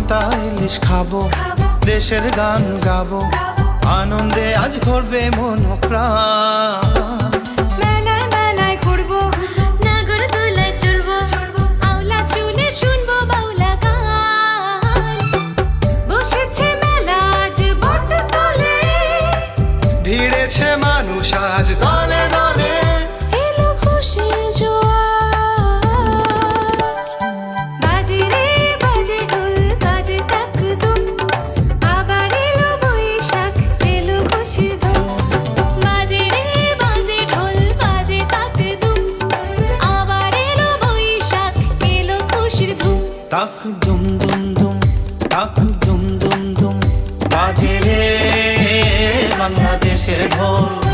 পান্তা ইলিশ খাবো, দেশের গান গাবো, আনন্দে আজ করবে মন প্রাণ। মেলায় মেলায় ঘুরবো, নাগরদোলায় চড়বো, আওলা চুলে শুনবো বাউলা গান। বসেছে মেলা আজ বটতলে, ভিড়েছে মানুষ আজ দলে দলে, এলো খুশির জোয়ার। বাজে রে বাজে ঢোল, বাজে তাকদুম, আবার এলো বৈশাখ, এলো খুশির ধুম। বাজে রে বাজে ঢোল, বাজে তাকদুম, আবার এলো বৈশাখ, এলো খুশির ধুম। তাক দুম দুম দুম, তাক দুম দুম দুম, বাজে রে বাংলাদেশের ঢোল।